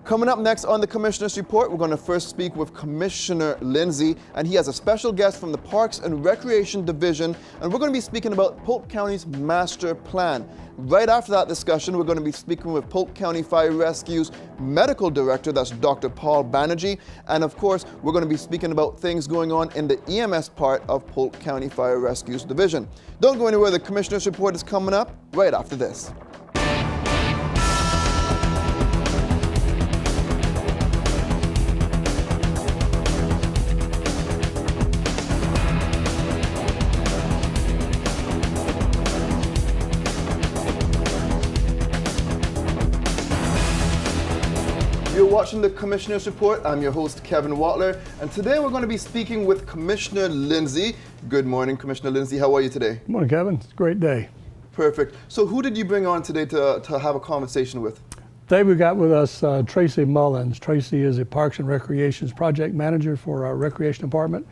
Coming up next on the Commissioner's Report, we're going to first speak with Commissioner Lindsey, and he has a special guest from the Parks and Recreation Division, and we're going to be speaking about Polk County's master plan. Right after that discussion, we're going to be speaking with Polk County Fire Rescue's Medical Director, that's Dr. Paul Banerjee, and of course, we're going to be speaking about things going on in the EMS part of Polk County Fire Rescue's division. Don't go anywhere, the Commissioner's Report is coming up right after this. You're watching the Commissioner's Report. I'm your host, Kevin Watler, and today we're going to be speaking with Commissioner Lindsey. Good morning, Commissioner Lindsey. How are you today? Good morning, Kevin. It's a great day. Perfect. So who did you bring on today to have a conversation with? Today we got with us Tracy Mullins. Tracy is a Parks and Recreations Project Manager for our Recreation Department.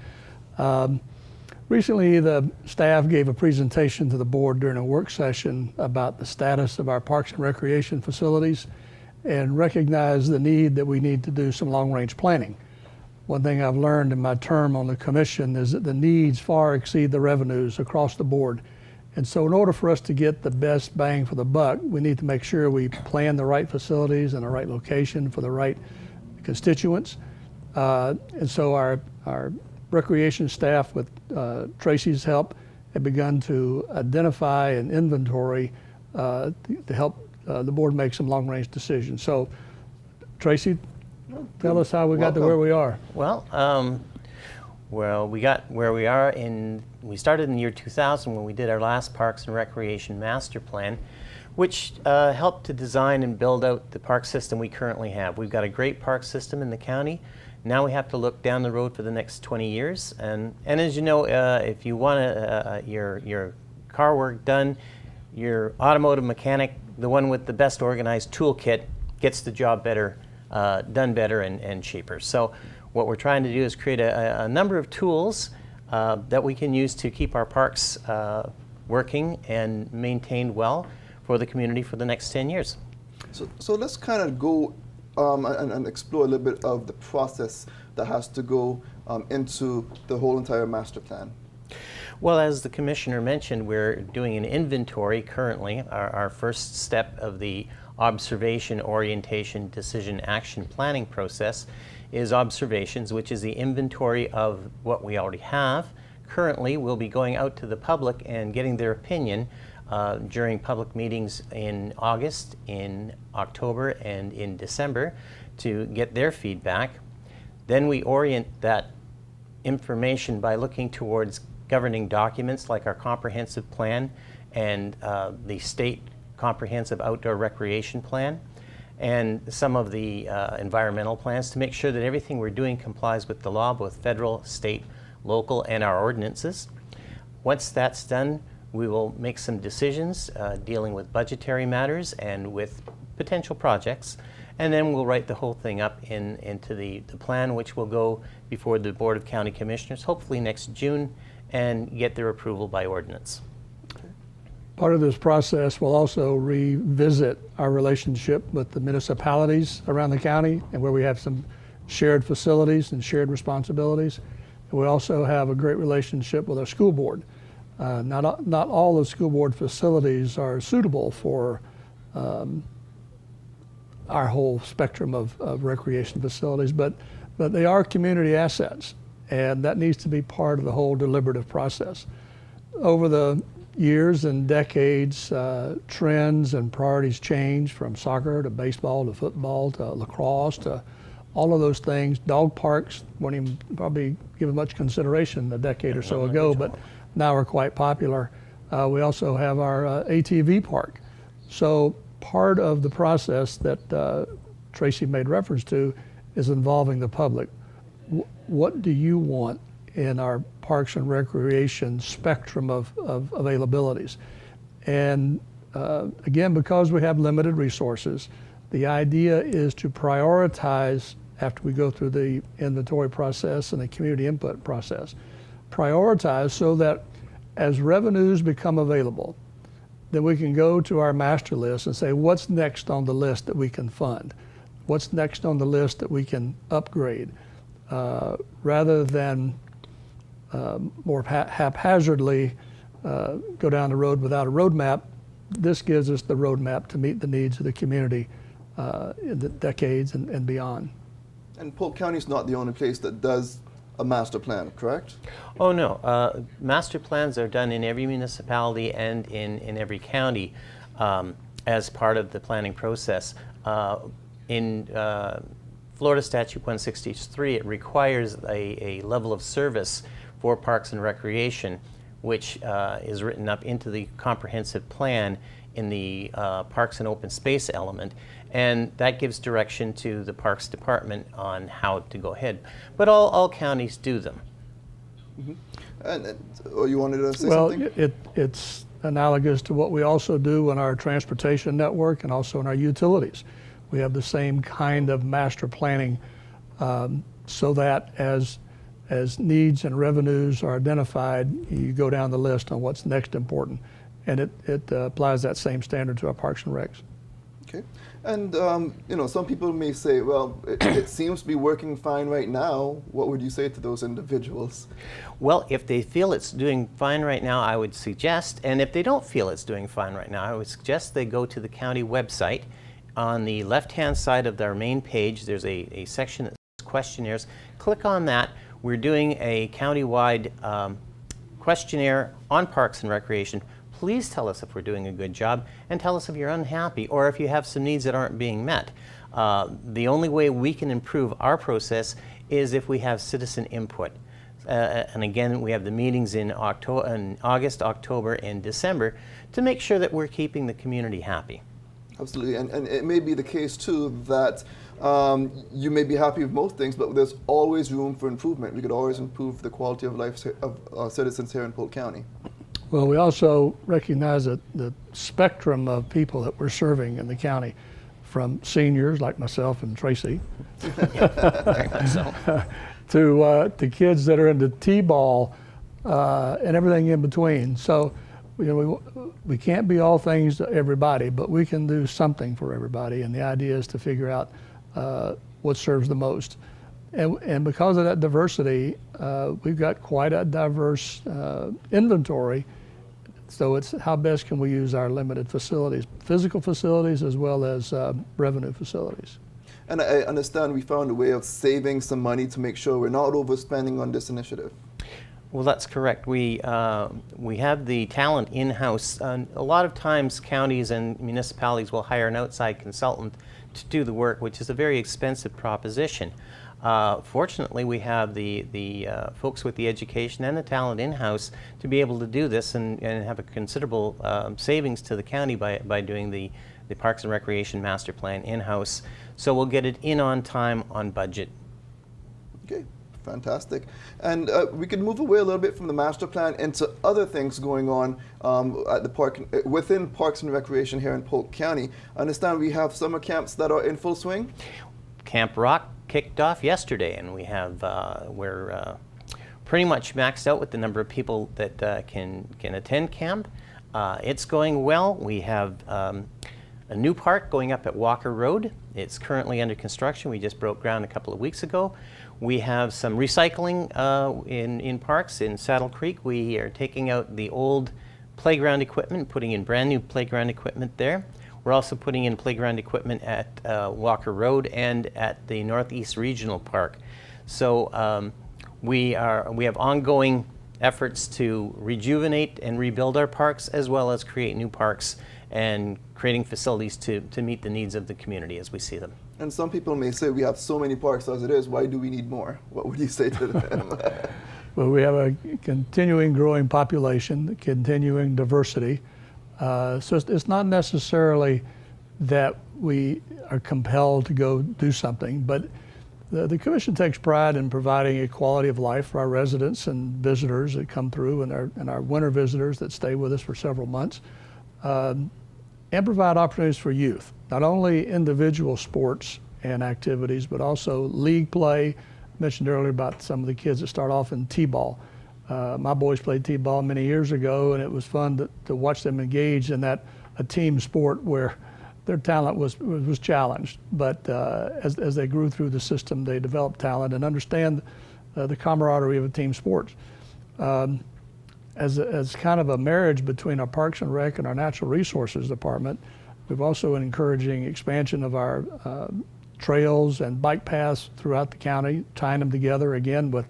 Recently, the staff gave a presentation to the board during a work session about the status of our Parks and Recreation facilities, and recognize the need that we need to do some long-range planning. One thing I've learned in my term on the commission is that the needs far exceed the revenues across the board. And so in order for us to get the best bang for the buck, we need to make sure we plan the right facilities in the right location for the right constituents. And so our recreation staff, with Tracy's help, have begun to identify and inventory to help the board make some long-range decisions. So, Tracy, tell us how we got to where we are. Well, we got where we are we started in the year 2000 when we did our last Parks and Recreation Master Plan, which helped to design and build out the park system we currently have. We've got a great park system in the county. Now we have to look down the road for the next 20 years. And as you know, if you want your car work done, your automotive mechanic, the one with the best organized toolkit, gets the job better, done better and cheaper. So what we're trying to do is create a number of tools that we can use to keep our parks working and maintained well for the community for the next 10 years. So let's kind of go and explore a little bit of the process that has to go into the whole entire master plan. Well, as the Commissioner mentioned, we're doing an inventory currently. Our first step of the observation, orientation, decision, action planning process is observations, which is the inventory of what we already have. Currently, we'll be going out to the public and getting their opinion during public meetings in August, in October, and in December to get their feedback. Then we orient that information by looking towards governing documents like our comprehensive plan and the state comprehensive outdoor recreation plan and some of the environmental plans to make sure that everything we're doing complies with the law, both federal, state, local, and our ordinances. Once that's done, we will make some decisions dealing with budgetary matters and with potential projects, and then we'll write the whole thing up into the plan, which will go before the Board of County Commissioners, hopefully next June, and get their approval by ordinance. Part of this process will also revisit our relationship with the municipalities around the county and where we have some shared facilities and shared responsibilities. And we also have a great relationship with our school board. Not all the school board facilities are suitable for our whole spectrum of recreation facilities, but they are community assets, and that needs to be part of the whole deliberative process. Over the years and decades, trends and priorities change from soccer to baseball to football to lacrosse to all of those things. Dog parks weren't even probably given much consideration a decade or so ago, but now are quite popular. We also have our ATV park. So part of the process that Tracy made reference to is involving the public. What do you want in our parks and recreation spectrum of availabilities? And again, because we have limited resources, the idea is to prioritize after we go through the inventory process and the community input process. Prioritize so that as revenues become available, then we can go to our master list and say, what's next on the list that we can fund? what's next on the list that we can upgrade, rather than more haphazardly go down the road without a roadmap. This gives us the roadmap to meet the needs of the community in the decades and beyond. And Polk County is not the only place that does a master plan, correct? Oh no, master plans are done in every municipality and in every county as part of the planning process. In Florida Statute 163, it requires a level of service for Parks and Recreation, which is written up into the comprehensive plan in the Parks and Open Space element, and that gives direction to the Parks Department on how to go ahead. But all counties do them. Mm-hmm. And you wanted to say well, something? It's analogous to what we also do in our transportation network and also in our utilities. We have the same kind of master planning, so that as needs and revenues are identified, you go down the list on what's next important. And it applies that same standard to our parks and recs. Okay. And, some people may say, well, it seems to be working fine right now. What would you say to those individuals? Well, if they feel it's doing fine right now, I would suggest, and if they don't feel it's doing fine right now, I would suggest they go to the county website. On the left-hand side of their main page, there's a section that says questionnaires. Click on that. We're doing a countywide questionnaire on Parks and Recreation. Please tell us if we're doing a good job, and tell us if you're unhappy or if you have some needs that aren't being met. The only way we can improve our process is if we have citizen input. And again, we have the meetings in August, October, and December to make sure that we're keeping the community happy. Absolutely, and it may be the case too that you may be happy with most things, but there's always room for improvement. We could always improve the quality of life of citizens here in Polk County. Well, we also recognize that the spectrum of people that we're serving in the county, from seniors like myself and Tracy, to kids that are into t-ball and everything in between. So, we can't be all things to everybody, but we can do something for everybody. And the idea is to figure out what serves the most. And because of that diversity, we've got quite a diverse inventory. So it's how best can we use our limited facilities, physical facilities as well as revenue facilities. And I understand we found a way of saving some money to make sure we're not overspending on this initiative. Well, that's correct. We have the talent in-house. A lot of times counties and municipalities will hire an outside consultant to do the work, which is a very expensive proposition. Fortunately, we have the folks with the education and the talent in-house to be able to do this and have a considerable savings to the county by doing the Parks and Recreation Master Plan in-house. So we'll get it in on time, on budget. Okay. Fantastic. And we can move away a little bit from the master plan into other things going on at the park, within Parks and Recreation here in Polk County. I understand we have summer camps that are in full swing. Camp Rock kicked off yesterday, and we have we're pretty much maxed out with the number of people that can attend camp. It's going well. We have a new park going up at Walker Road. It's currently under construction. We just broke ground a couple of weeks ago. We have some recycling in parks. In Saddle Creek, we are taking out the old playground equipment, putting in brand new playground equipment there. We're also putting in playground equipment at Walker Road and at the Northeast Regional Park. So we have ongoing efforts to rejuvenate and rebuild our parks, as well as create new parks and creating facilities to meet the needs of the community as we see them. And some people may say, we have so many parks as it is, why do we need more? What would you say to them? Well, we have a continuing growing population, continuing diversity. So it's not necessarily that we are compelled to go do something, but the Commission takes pride in providing a quality of life for our residents and visitors that come through, and our winter visitors that stay with us for several months, and provide opportunities for youth, not only individual sports and activities, but also league play. I mentioned earlier about some of the kids that start off in t-ball. My boys played t-ball many years ago, and it was fun to watch them engage in a team sport where their talent was challenged. But as they grew through the system, they developed talent and understand the camaraderie of a team sports. As kind of a marriage between our Parks and Rec and our Natural Resources Department, we've also been encouraging expansion of our trails and bike paths throughout the county, tying them together again with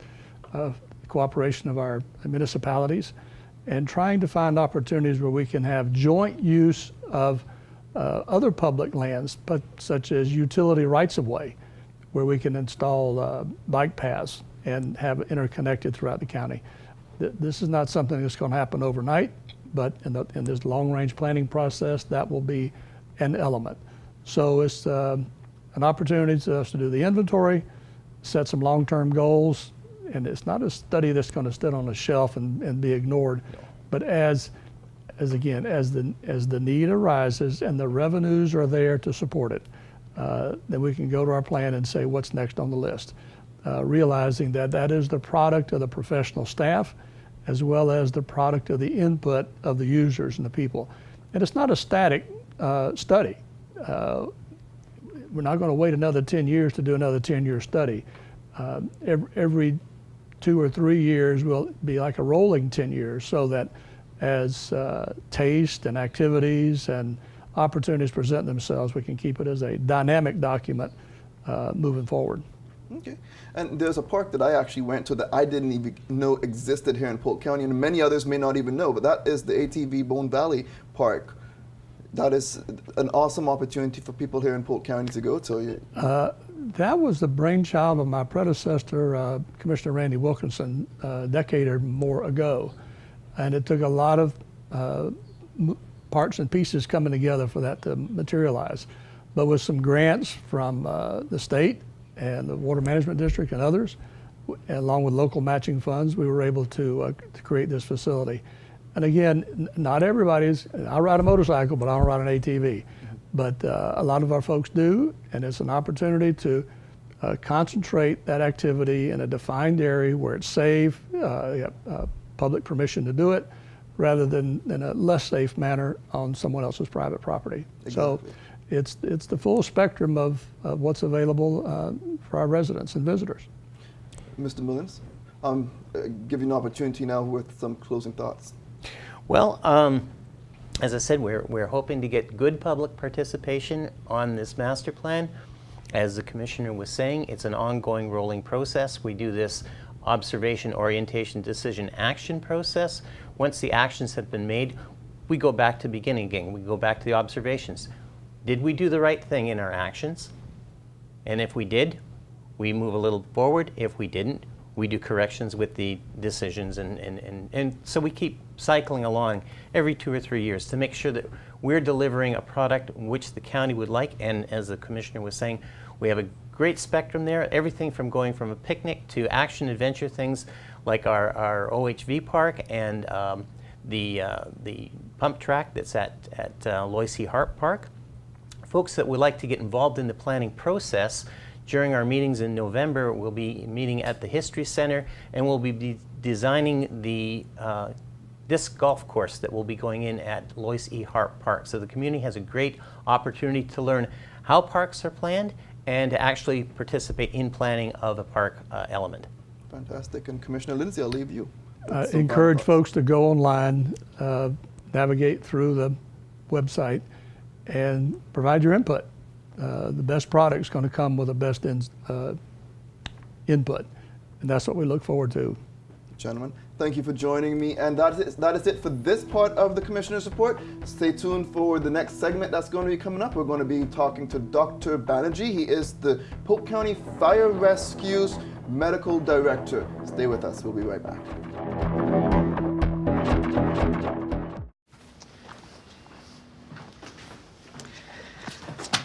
cooperation of our municipalities, and trying to find opportunities where we can have joint use of other public lands, but such as utility rights-of-way, where we can install bike paths and have it interconnected throughout the county. This is not something that's going to happen overnight, but in this long-range planning process, that will be an element. So it's an opportunity for us to do the inventory, set some long-term goals, and it's not a study that's going to sit on a shelf and be ignored, but as the need arises and the revenues are there to support it, then we can go to our plan and say what's next on the list, realizing that that is the product of the professional staff as well as the product of the input of the users and the people. And it's not a static study. We're not going to wait another 10 years to do another 10-year study. Every 2 or 3 years will be like a rolling 10 years, so that as taste and activities and opportunities present themselves, we can keep it as a dynamic document moving forward. Okay. And there's a park that I actually went to that I didn't even know existed here in Polk County, and many others may not even know, but that is the ATV Boehm Valley Park. That is an awesome opportunity for people here in Polk County to go to. That was the brainchild of my predecessor, Commissioner Randy Wilkinson, a decade or more ago. And it took a lot of parts and pieces coming together for that to materialize. But with some grants from the state and the Water Management District and others, along with local matching funds, we were able to create this facility. And again, not everybody's, I ride a motorcycle, but I don't ride an ATV. But a lot of our folks do, and it's an opportunity to concentrate that activity in a defined area where it's safe, public permission to do it, rather than in a less safe manner on someone else's private property. Exactly. So it's the full spectrum of what's available for our residents and visitors. Mr. Mullins, give you an opportunity now with some closing thoughts. Well, as I said, we're hoping to get good public participation on this master plan. As the Commissioner was saying, it's an ongoing rolling process. We do this observation, orientation, decision, action process. Once the actions have been made, we go back to the beginning again. We go back to the observations. Did we do the right thing in our actions? And if we did, we move a little forward. If we didn't, we do corrections with the decisions, and so we keep cycling along every 2 or 3 years to make sure that we're delivering a product which the county would like. And as the Commissioner was saying, we have a great spectrum there, everything from going from a picnic to action adventure things like our OHV park and the pump track that's at Loyce Hart Park. Folks that would like to get involved in the planning process, during our meetings in November, we'll be meeting at the History Center, and we'll be designing the disc golf course that will be going in at Loyce Hart Park. So the community has a great opportunity to learn how parks are planned and to actually participate in planning of a park element. Fantastic. And Commissioner Lindsey, I'll leave you. Encourage folks to go online, navigate through the website, and provide your input. The best product is going to come with the best input, and that's what we look forward to. Gentlemen, thank you for joining me, and that is it for this part of the Commissioner's Report. Stay tuned for the next segment that's going to be coming up. We're going to be talking to Dr. Banerjee. He is the Polk County Fire Rescue's Medical Director. Stay with us. We'll be right back.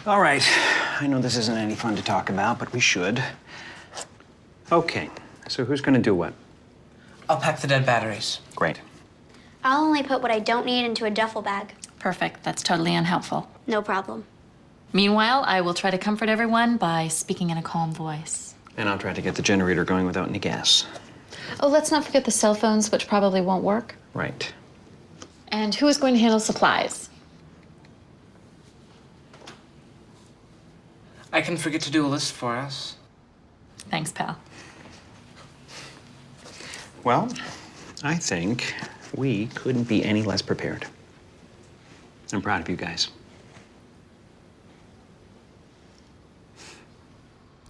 All right, I know this isn't any fun to talk about, but we should. Okay, so who's gonna do what? I'll pack the dead batteries. Great. I'll only put what I don't need into a duffel bag. Perfect. That's totally unhelpful. No problem. Meanwhile, I will try to comfort everyone by speaking in a calm voice. And I'll try to get the generator going without any gas. Oh, let's not forget the cell phones, which probably won't work. Right. And who is going to handle supplies? I can forget to do a list for us. Thanks, pal. Well, I think we couldn't be any less prepared. I'm proud of you guys.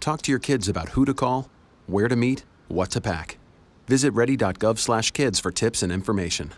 Talk to your kids about who to call, where to meet, what to pack. Visit ready.gov/kids for tips and information.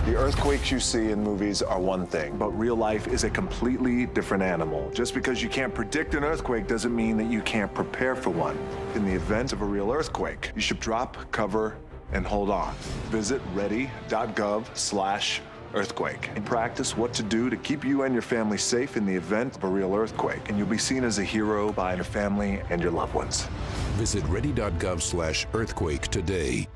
The earthquakes you see in movies are one thing, but real life is a completely different animal. Just because you can't predict an earthquake doesn't mean that you can't prepare for one. In the event of a real earthquake, you should drop, cover, and hold on. Visit ready.gov/earthquake and practice what to do to keep you and your family safe in the event of a real earthquake. And you'll be seen as a hero by your family and your loved ones. Visit ready.gov/earthquake today.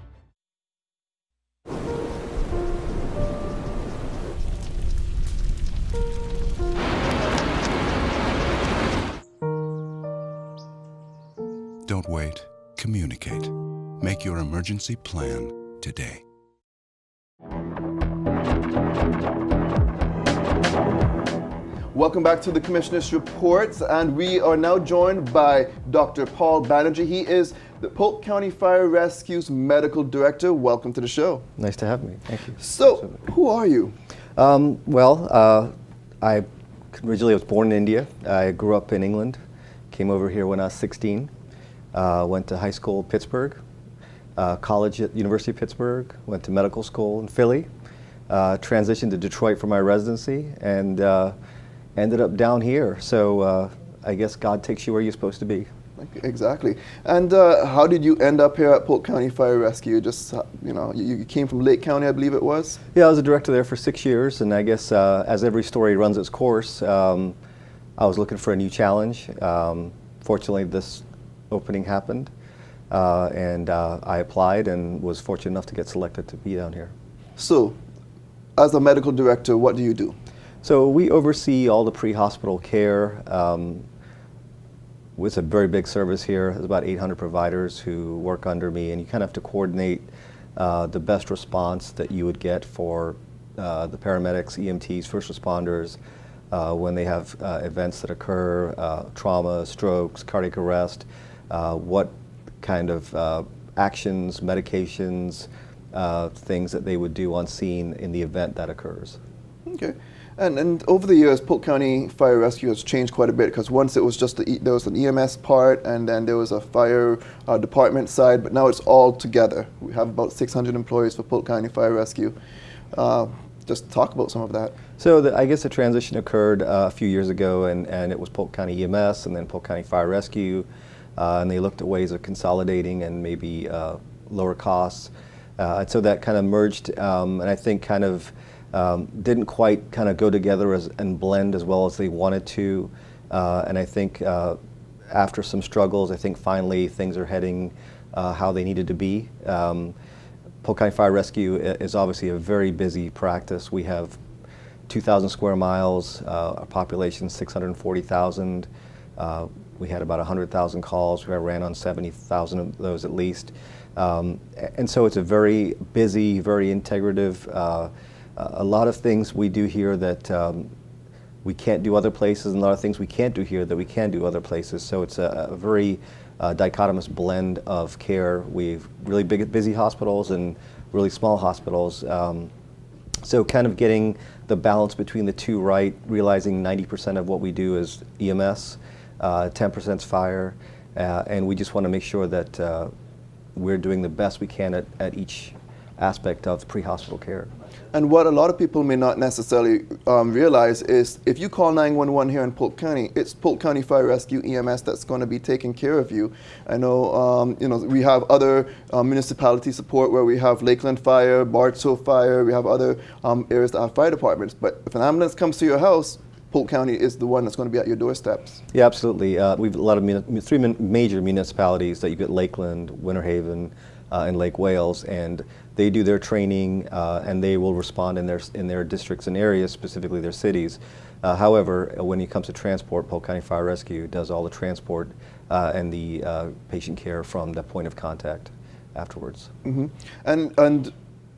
Don't wait. Communicate. Make your emergency plan today. Welcome back to the Commissioner's Reports, and we are now joined by Dr. Paul Banerjee. He is the Polk County Fire Rescue's Medical Director. Welcome to the show. Nice to have me. Thank you. So, who are you? I originally was born in India. I grew up in England, came over here when I was 16, went to high school in Pittsburgh, college at University of Pittsburgh, went to medical school in Philly, transitioned to Detroit for my residency, and ended up down here. So I guess God takes you where you're supposed to be. Exactly. And how did you end up here at Polk County Fire Rescue? Just, you came from Lake County, I believe it was? Yeah, I was a director there for 6 years, and I guess as every story runs its course, I was looking for a new challenge. Fortunately, this opening happened, and I applied and was fortunate enough to get selected to be down here. So, as a medical director, what do you do? So we oversee all the pre-hospital care. It's a very big service here. There's about 800 providers who work under me, and you kind of have to coordinate the best response that you would get for the paramedics, EMTs, first responders, when they have events that occur, trauma, strokes, cardiac arrest, what kind of actions, medications, things that they would do on scene in the event that occurs. Okay. And over the years, Polk County Fire Rescue has changed quite a bit, because once it was just there was an EMS part, and then there was a fire department side, but now it's all together. We have about 600 employees for Polk County Fire Rescue. Just talk about some of that. So I guess the transition occurred a few years ago, and it was Polk County EMS and then Polk County Fire Rescue, and they looked at ways of consolidating and maybe lower costs. And so that kind of merged, and I think kind of didn't quite kind of go together and blend as well as they wanted to. And I think after some struggles, I think finally things are heading how they needed to be. Polk County Fire Rescue is obviously a very busy practice. We have 2,000 square miles, our population 640,000. We had about 100,000 calls. We ran on 70,000 of those at least. And so it's a very busy, very integrative, a lot of things we do here that we can't do other places, and a lot of things we can't do here that we can do other places. So it's a very dichotomous blend of care. We've really big, busy hospitals and really small hospitals. So kind of getting the balance between the two right, realizing 90% of what we do is EMS, 10% is fire, and we just want to make sure that we're doing the best we can at each aspect of pre-hospital care. And what a lot of people may not necessarily realize is if you call 911 here in Polk County, it's Polk County Fire Rescue EMS that's going to be taking care of you. I know, we have other municipality support where we have Lakeland Fire, Bartow Fire, we have other areas that have fire departments. But if an ambulance comes to your house, Polk County is the one that's going to be at your doorsteps. Yeah, absolutely. We've a lot of three major municipalities that you get: Lakeland, Winter Haven, and Lake Wales, and they do their training and they will respond in their districts and areas, specifically their cities. However, when it comes to transport, Polk County Fire Rescue does all the transport and the patient care from the point of contact afterwards. Mm-hmm. And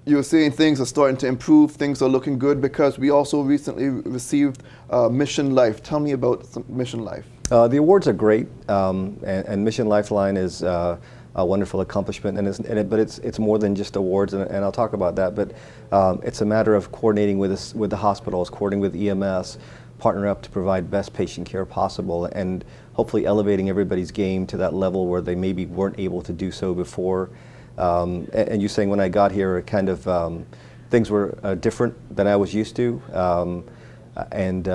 you're saying things are starting to improve, things are looking good, because we also recently received Mission Life. Tell me about Mission Life. The awards are great, and Mission Lifeline is a wonderful accomplishment, but it's more than just awards, and I'll talk about that. But it's a matter of coordinating with the hospitals, coordinating with EMS, partner up to provide best patient care possible, and hopefully elevating everybody's game to that level where they maybe weren't able to do so before. And you're saying when I got here, kind of things were different than I was used to, and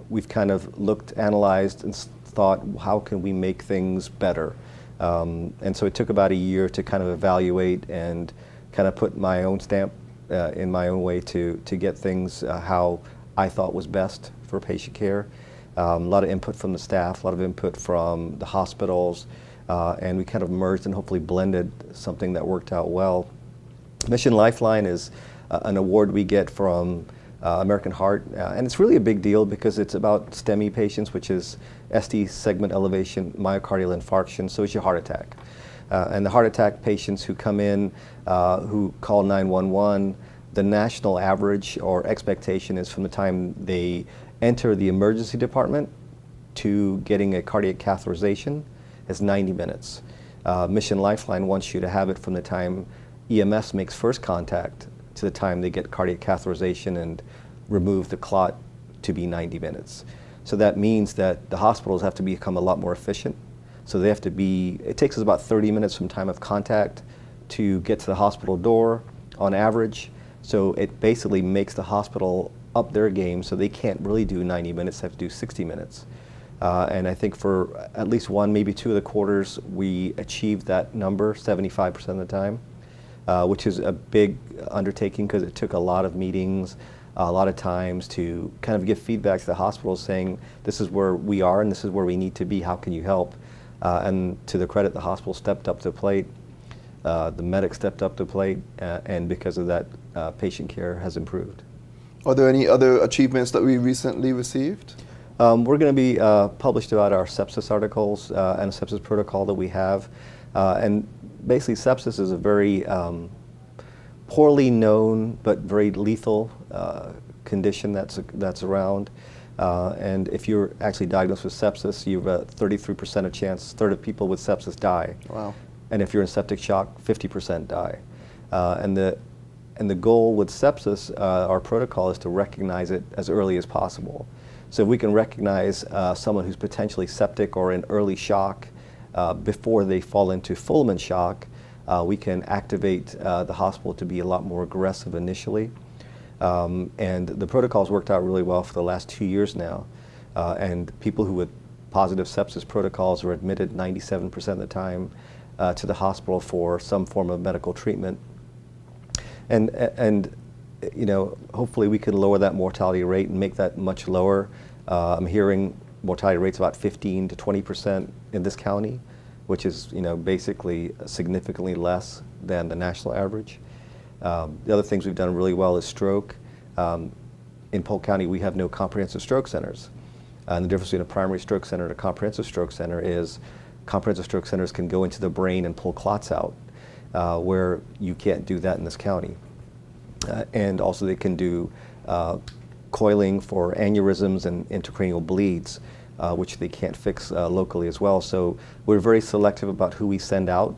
we've kind of looked, analyzed, and thought, how can we make things better? And so it took about a year to kind of evaluate and kind of put my own stamp in my own way to get things how I thought was best for patient care. A lot of input from the staff, a lot of input from the hospitals, and we kind of merged and hopefully blended something that worked out well. Mission Lifeline is an award we get from American Heart, and it's really a big deal because it's about STEMI patients, which is ST segment elevation myocardial infarction, so it's your heart attack. And the heart attack patients who come in, who call 911, the national average or expectation is from the time they enter the emergency department to getting a cardiac catheterization is 90 minutes. Mission Lifeline wants you to have it from the time EMS makes first contact to the time they get cardiac catheterization and remove the clot to be 90 minutes. So that means that the hospitals have to become a lot more efficient. So they have to be, it takes us about 30 minutes from time of contact to get to the hospital door on average. So it basically makes the hospital up their game, so they can't really do 90 minutes, they have to do 60 minutes. And I think for at least one, maybe two of the quarters, we achieved that number 75% of the time, which is a big undertaking because it took a lot of meetings, a lot of times to kind of give feedback to the hospitals saying, this is where we are and this is where we need to be, how can you help? And to the credit, the hospital stepped up to the plate, the medic stepped up to the plate, and because of that, patient care has improved. Are there any other achievements that we recently received? We're going to be published about our sepsis articles and a sepsis protocol that we have. And basically sepsis is a very poorly known but very lethal condition that's around. And if you're actually diagnosed with sepsis, you have a 33% of chance, third of people with sepsis die. Wow. And if you're in septic shock, 50% die. And the goal with sepsis, our protocol is to recognize it as early as possible. So if we can recognize someone who's potentially septic or in early shock before they fall into Fulminant shock, we can activate the hospital to be a lot more aggressive initially. And the protocol's worked out really well for the last 2 years now. And people who with positive sepsis protocols are admitted 97% of the time to the hospital for some form of medical treatment. And you know, hopefully we can lower that mortality rate and make that much lower. I'm hearing mortality rates about 15 to 20% in this county, which is, you know, basically significantly less than the national average. The other things we've done really well is stroke. In Polk County, we have no comprehensive stroke centers. And the difference between a primary stroke center and a comprehensive stroke center is comprehensive stroke centers can go into the brain and pull clots out, where you can't do that in this county. And also they can do coiling for aneurysms and intracranial bleeds, which they can't fix locally as well. So we're very selective about who we send out.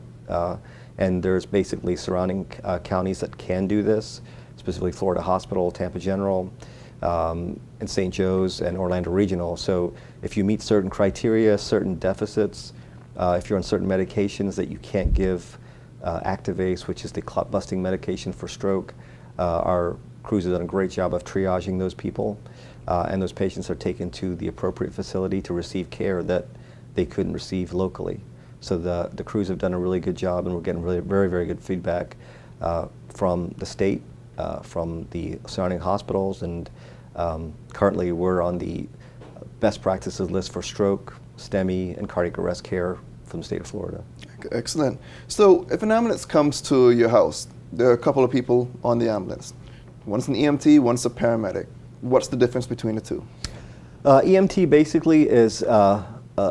And there's basically surrounding counties that can do this, specifically Florida Hospital, Tampa General, and St. Joe's and Orlando Regional. So if you meet certain criteria, certain deficits, if you're on certain medications that you can't give Activase, which is the clot busting medication for stroke, our crews have done a great job of triaging those people, and those patients are taken to the appropriate facility to receive care that they couldn't receive locally. So the crews have done a really good job, and we're getting really very, very good feedback from the state, from the surrounding hospitals, and currently we're on the best practices list for stroke, STEMI, and cardiac arrest care from the state of Florida. Excellent. So if an ambulance comes to your house, there are a couple of people on the ambulance. One's an EMT, one's a paramedic. What's the difference between the two? EMT basically is a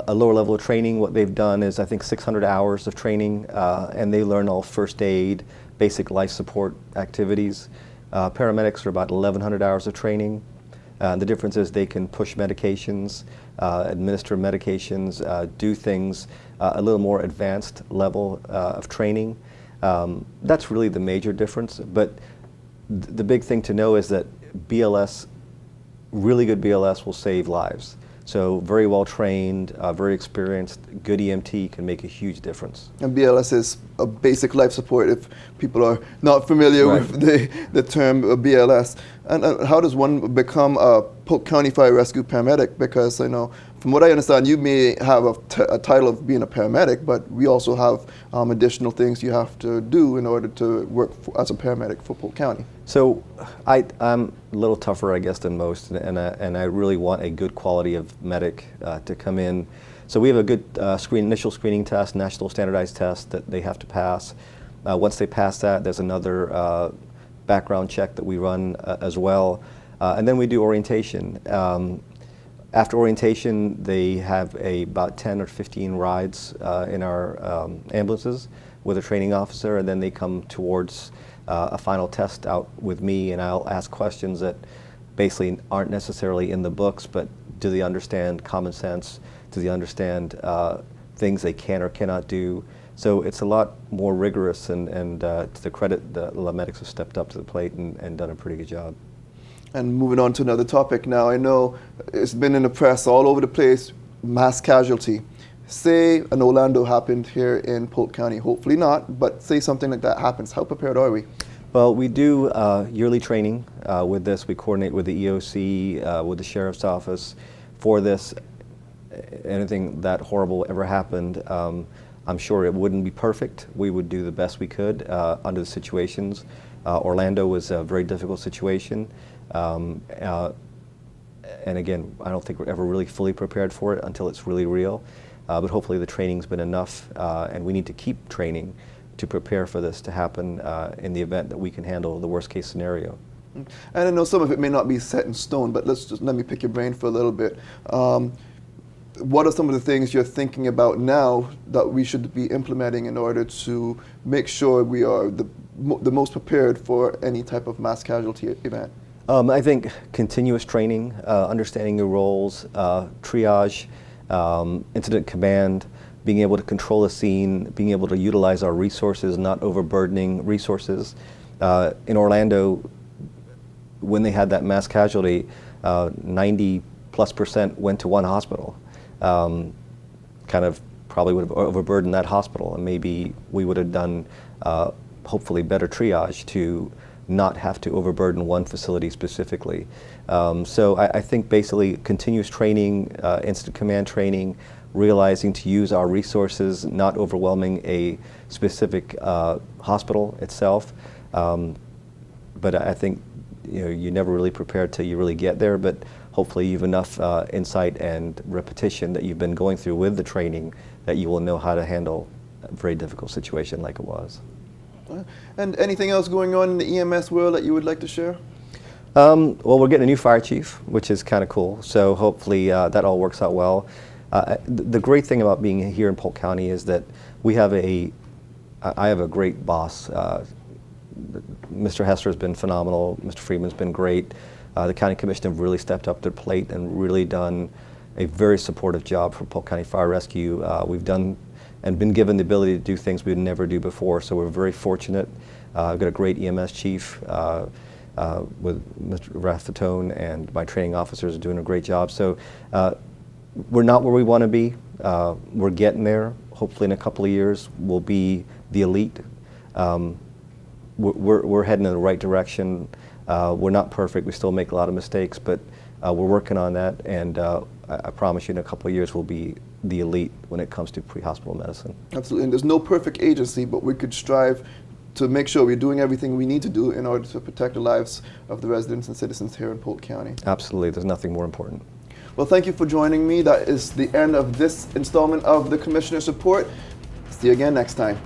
a lower level of training. What they've done is, I think, 600 hours of training, and they learn all first aid, basic life support activities. Paramedics are about 1,100 hours of training. The difference is they can push medications, administer medications, do things a little more advanced level of training. That's really the major difference. But the big thing to know is that BLS, really good BLS, will save lives. So very well trained, very experienced, good EMT can make a huge difference. And BLS is a basic life support if people are not familiar with the term BLS. And how does one become a Polk County Fire Rescue paramedic? Because I know, from what I understand, you may have a title of being a paramedic, but we also have additional things you have to do in order to work as a paramedic for Polk County. So I'm a little tougher, I guess, than most, and I really want a good quality of medic to come in. So we have a good initial screening test, national standardized test that they have to pass. Once they pass that, there's another background check that we run as well. And then we do orientation. After orientation, they have about 10 or 15 rides in our ambulances with a training officer, and then they come towards a final test out with me, and I'll ask questions that basically aren't necessarily in the books, but do they understand common sense? Do they understand things they can or cannot do? So it's a lot more rigorous, and to the credit, the medics have stepped up to the plate and done a pretty good job. And moving on to another topic now, I know it's been in the press all over the place, mass casualty. Say an Orlando happened here in Polk County, hopefully not, but say something like that happens. How prepared are we? Well, we do yearly training with this. We coordinate with the EOC, with the Sheriff's Office for this. Anything that horrible ever happened, I'm sure it wouldn't be perfect. We would do the best we could under the situations. Orlando was a very difficult situation. And again, I don't think we're ever really fully prepared for it until it's really real. But hopefully the training's been enough, and we need to keep training to prepare for this to happen in the event that we can handle the worst case scenario. And I know some of it may not be set in stone, but let me pick your brain for a little bit. What are some of the things you're thinking about now that we should be implementing in order to make sure we are the most prepared for any type of mass casualty event? I think continuous training, understanding your roles, triage, incident command, being able to control a scene, being able to utilize our resources, not overburdening resources. In Orlando, when they had that mass casualty, 90+% went to one hospital. Kind of probably would have overburdened that hospital, and maybe we would have done hopefully better triage to not have to overburden one facility specifically. So I think basically continuous training, incident command training, realizing to use our resources, not overwhelming a specific hospital itself. But I think you're never really prepared till you really get there, but hopefully you have enough insight and repetition that you've been going through with the training that you will know how to handle a very difficult situation like it was. And anything else going on in the EMS world that you would like to share? Well, we're getting a new fire chief, which is kind of cool. So hopefully that all works out well. The great thing about being here in Polk County is that I have a great boss. Mr. Hester has been phenomenal. Mr. Freeman's been great. The county commission have really stepped up their plate and really done a very supportive job for Polk County Fire Rescue. We've done and been given the ability to do things we would never do before, so we're very fortunate. I've got a great EMS chief with Mr. Rafatone, and my training officers are doing a great job. So we're not where we want to be. We're getting there. Hopefully in a couple of years we'll be the elite. We're heading in the right direction. We're not perfect. We still make a lot of mistakes, but we're working on that, and I promise you in a couple of years we'll be the elite when it comes to pre-hospital medicine. Absolutely, and there's no perfect agency, but we could strive to make sure we're doing everything we need to do in order to protect the lives of the residents and citizens here in Polk County. Absolutely, there's nothing more important. Well, thank you for joining me. That is the end of this installment of the Commissioner's Report. See you again next time.